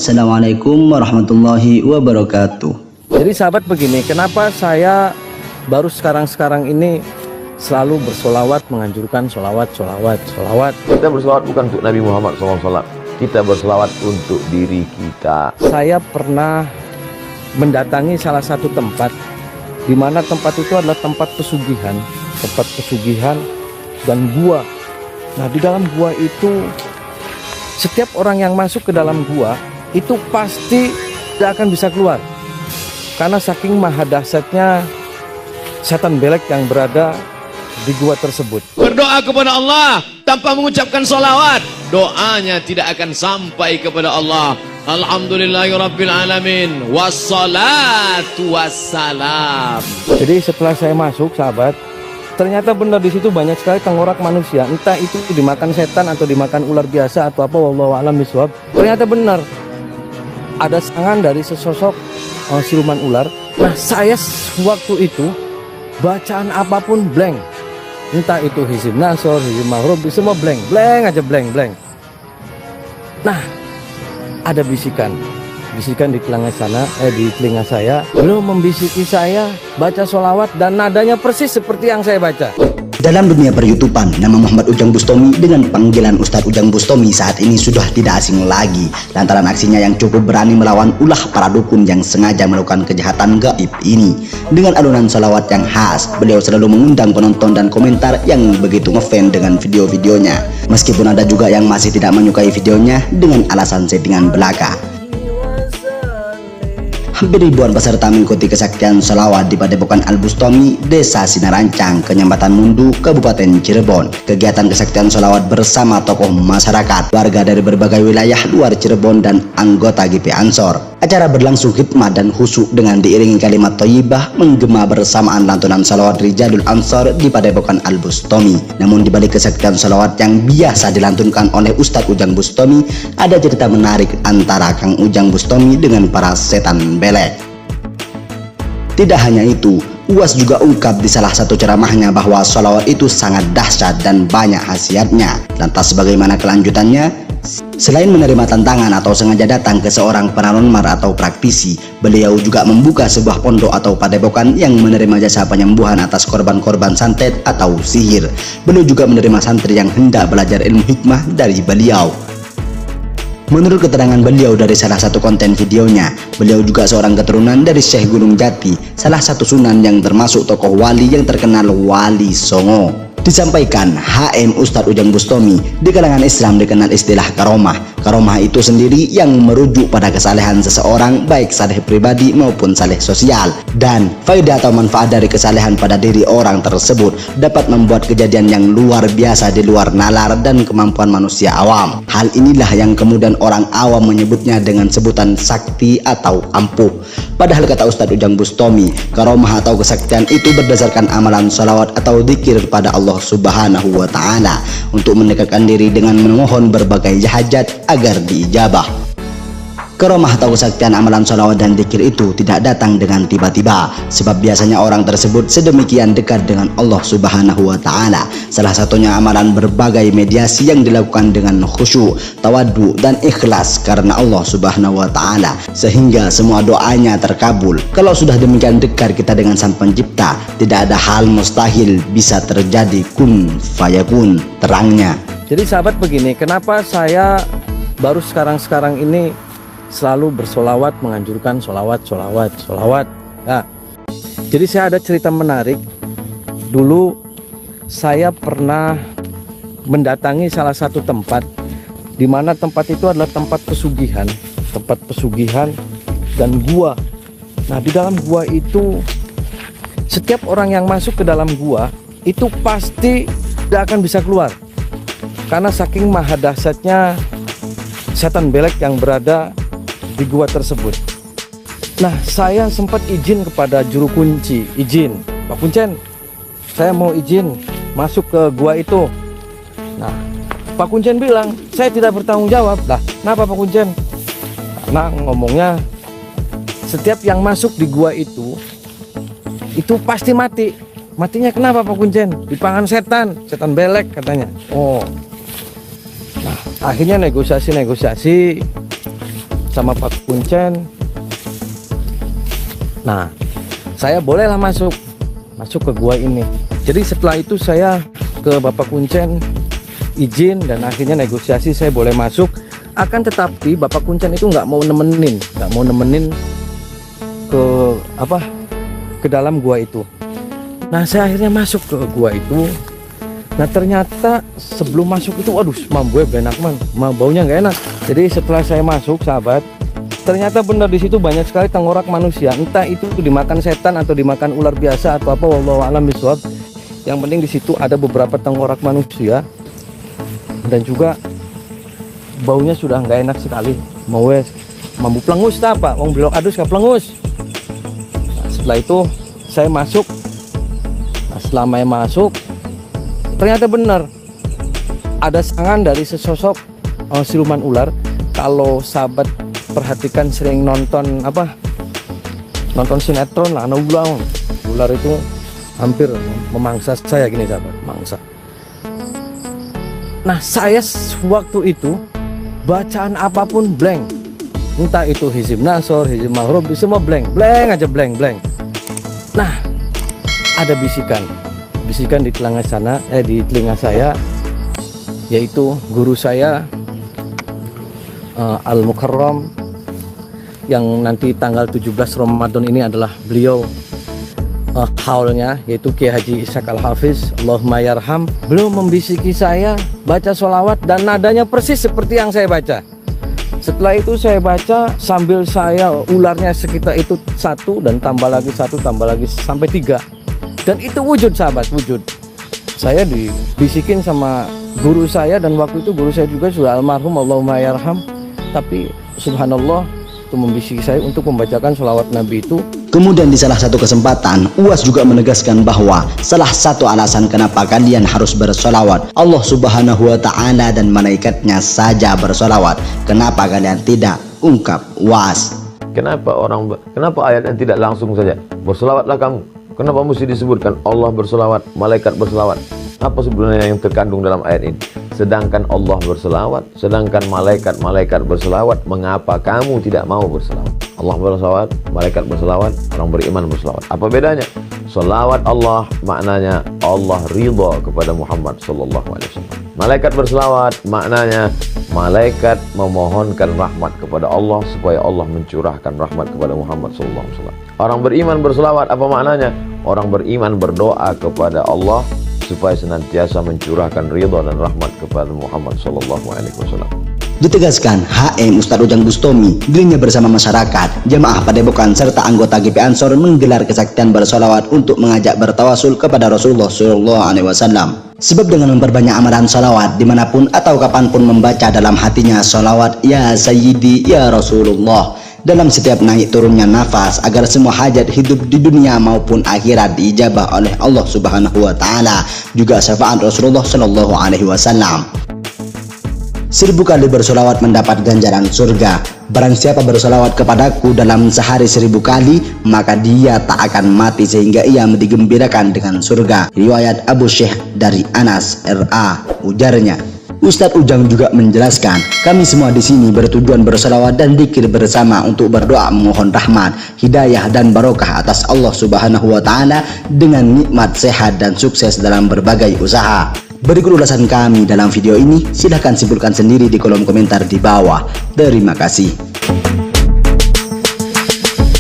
Assalamualaikum warahmatullahi wabarakatuh. Jadi sahabat begini, kenapa saya baru sekarang ini selalu bersolawat, menganjurkan solawat. Kita bersolawat bukan untuk Nabi Muhammad SAW. Kita bersolawat untuk diri kita. Saya pernah mendatangi salah satu tempat, di mana tempat itu adalah tempat pesugihan dan gua. Nah, di dalam gua itu setiap orang yang masuk ke dalam gua itu pasti tidak akan bisa keluar, karena saking maha dahsyatnya setan belek yang berada di gua tersebut. Berdoa kepada Allah tanpa mengucapkan sholawat, doanya tidak akan sampai kepada Allah. Alhamdulillahirabbil alamin wassalatu wassalam. Jadi setelah saya masuk, sahabat, ternyata benar di situ banyak sekali tengkorak manusia. Entah itu dimakan setan atau dimakan ular biasa atau apa, wallahu a'lam bishawab. Ternyata benar ada serangan dari sesosok siluman ular. Nah, saya waktu itu bacaan apapun blank. Entah itu hizib nasor, hizib maghrib, semua blank aja, blank. Nah, ada bisikan di telinga saya. Beliau membisiki saya baca sholawat dan nadanya persis seperti yang saya baca. Dalam dunia per-YouTubean, nama Muhammad Ujang Bustami dengan panggilan Ustadz Ujang Bustami saat ini sudah tidak asing lagi lantaran aksinya yang cukup berani melawan ulah para dukun yang sengaja melakukan kejahatan gaib ini. Dengan alunan sholawat yang khas, beliau selalu mengundang penonton dan komentar yang begitu ngefans dengan video-videonya. Meskipun ada juga yang masih tidak menyukai videonya dengan alasan settingan belaka. Hampir ribuan peserta mengikuti kesaktian sholawat di Padepokan Al-Bustami, Desa Sinarancang, Kecamatan Mundu, Kabupaten Cirebon. Kegiatan kesaktian sholawat bersama tokoh masyarakat, warga dari berbagai wilayah luar Cirebon dan anggota GP Ansor. Acara berlangsung hikmat dan khusyuk dengan diiringi kalimat thayyibah menggema bersamaan lantunan sholawat Rijalul Ansor di Padepokan Al-Bustami. Namun di balik kesaktian sholawat yang biasa dilantunkan oleh Ustadz Ujang Bustami, ada cerita menarik antara Kang Ujang Bustami dengan para setan belek. Tidak hanya itu, UAS juga ungkap di salah satu ceramahnya bahwa sholawat itu sangat dahsyat dan banyak khasiatnya. Lantas bagaimana kelanjutannya? Selain menerima tantangan atau sengaja datang ke seorang paranormal atau praktisi, beliau juga membuka sebuah pondok atau padepokan yang menerima jasa penyembuhan atas korban-korban santet atau sihir. Beliau juga menerima santri yang hendak belajar ilmu hikmah dari beliau. Menurut keterangan beliau dari salah satu konten videonya, beliau juga seorang keturunan dari Syekh Gunung Jati, salah satu sunan yang termasuk tokoh wali yang terkenal, Wali Songo. Disampaikan HM Ustadz Ujang Bustami, di kalangan Islam dikenal istilah karomah. Karomah itu sendiri yang merujuk pada kesalehan seseorang, baik saleh pribadi maupun saleh sosial, dan faedah atau manfaat dari kesalehan pada diri orang tersebut dapat membuat kejadian yang luar biasa di luar nalar dan kemampuan manusia awam. Hal inilah yang kemudian orang awam menyebutnya dengan sebutan sakti atau ampuh. Padahal kata Ustadz Ujang Bustami, karomah atau kesaktian itu berdasarkan amalan sholawat atau dzikir pada Allah Subhanahu wa Ta'ala untuk mendekatkan diri dengan memohon berbagai hajat agar diijabah. Karomah atau kesaktian amalan sholawat dan dzikir itu tidak datang dengan tiba-tiba, sebab biasanya orang tersebut sedemikian dekat dengan Allah Subhanahu wa Ta'ala. Salah satunya amalan berbagai mediasi yang dilakukan dengan khusyuk, tawadhu dan ikhlas karena Allah Subhanahu wa Ta'ala, sehingga semua doanya terkabul. Kalau sudah demikian dekat kita dengan Sang Pencipta, tidak ada hal mustahil bisa terjadi, kun fayakun, terangnya. Jadi sahabat begini, kenapa saya baru sekarang ini selalu bersolawat, menganjurkan solawat. Nah, jadi saya ada cerita menarik. Dulu saya pernah mendatangi salah satu tempat, di mana tempat itu adalah tempat pesugihan dan gua. Nah, di dalam gua itu setiap orang yang masuk ke dalam gua itu pasti tidak akan bisa keluar, karena saking maha dahsyatnya setan belek yang berada di gua tersebut. Nah, saya sempat izin kepada juru kunci, izin, Pak Kuncen, saya mau izin masuk ke gua itu. Nah, Pak Kuncen bilang, saya tidak bertanggung jawab. Lah, kenapa Pak Kuncen? Karena ngomongnya setiap yang masuk di gua itu pasti mati. Matinya kenapa Pak Kuncen? Dipangan setan belek katanya. Oh. Nah, akhirnya negosiasi. sama Pak Kuncen. Nah, saya bolehlah masuk ke gua ini. Jadi setelah itu saya ke Bapak Kuncen izin dan akhirnya negosiasi saya boleh masuk. Akan tetapi Bapak Kuncen itu nggak mau nemenin ke dalam gua itu. Nah, saya akhirnya masuk ke gua itu. Nah, ternyata sebelum masuk itu, waduh, gue enak man, baunya nggak enak. Jadi setelah saya masuk, sahabat, ternyata benar di situ banyak sekali tengkorak manusia. Entah itu dimakan setan atau dimakan ular biasa atau apa, wallahu a'lam bishawab. Yang penting di situ ada beberapa tengkorak manusia dan juga baunya sudah nggak enak sekali. Mambu pelengus apa? Wong belok adus ke pelengus. Nah, setelah itu saya masuk. Nah, selama saya masuk, ternyata benar ada serangan dari sesosok siluman ular. Kalau sahabat perhatikan sering nonton sinetron lah, ular itu hampir memangsa saya gini sahabat, mangsa. Nah, saya waktu itu bacaan apapun blank, entah itu hizib nasor, hizib mahrub, semua blank aja, blank. Nah, ada bisikan di telinga saya, yaitu guru saya Al-Mukarram, yang nanti tanggal 17 Ramadan ini adalah beliau haulnya, yaitu Kiai Haji Ishaq Al-Hafiz, Allahumma yarham. Beliau membisiki saya baca sholawat dan nadanya persis seperti yang saya baca. Setelah itu saya baca sambil ularnya sekitar itu 1 dan tambah lagi 1 tambah lagi sampai 3. Dan itu wujud sahabat, wujud. Saya dibisikin sama guru saya, dan waktu itu guru saya juga sudah almarhum, Allahumma yarham. Tapi subhanallah, itu membisiki saya untuk membacakan sholawat Nabi itu. Kemudian di salah satu kesempatan, Uwas juga menegaskan bahwa salah satu alasan kenapa kalian harus bersolawat, Allah Subhanahu wa Ta'ala dan malaikatnya saja bersolawat. Kenapa kalian tidak? Ungkap Uwas. Kenapa ayat yang tidak langsung saja? Bersolawatlah kamu. Kenapa mesti disebutkan Allah bersolawat, malaikat bersolawat? Apa sebenarnya yang terkandung dalam ayat ini? Sedangkan Allah berselawat, sedangkan malaikat berselawat, mengapa kamu tidak mau berselawat? Allah berselawat, malaikat berselawat, orang beriman berselawat. Apa bedanya? Selawat Allah maknanya Allah ridha kepada Muhammad sallallahu alaihi wasallam. Malaikat berselawat maknanya malaikat memohonkan rahmat kepada Allah supaya Allah mencurahkan rahmat kepada Muhammad sallallahu alaihi wasallam. Orang beriman berselawat apa maknanya? Orang beriman berdoa kepada Allah supaya senantiasa mencurahkan ridha dan rahmat kepada Muhammad sallallahu alaihi wasallam. Ditegaskan, HM Ustadz Ujang Bustami dirinya bersama masyarakat, jemaah Padepokan serta anggota GP Ansor menggelar kesaktian bersolawat untuk mengajak bertawasul kepada Rasulullah Shallallahu Alaihi Wasallam. Sebab dengan memperbanyak amalan solawat dimanapun atau kapanpun membaca dalam hatinya solawat Ya Sayyidi Ya Rasulullah dalam setiap naik turunnya nafas, agar semua hajat hidup di dunia maupun akhirat diijabah oleh Allah Subhanahu wa Ta'ala, juga syafaat Rasulullah Shallallahu Alaihi Wasallam. 1000 kali bersolawat mendapat ganjaran surga. Barang siapa bersolawat kepadaku dalam sehari 1000 kali, maka dia tak akan mati sehingga ia digembirakan dengan surga. Riwayat Abu Syekh dari Anas R.A. Ujarnya, Ustadz Ujang juga menjelaskan, kami semua di sini bertujuan bersolawat dan dzikir bersama untuk berdoa memohon rahmat, hidayah dan barokah atas Allah Subhanahu wa Ta'ala dengan nikmat sehat dan sukses dalam berbagai usaha. Berikut ulasan kami dalam video ini, silahkan simpulkan sendiri di kolom komentar di bawah. Terima kasih.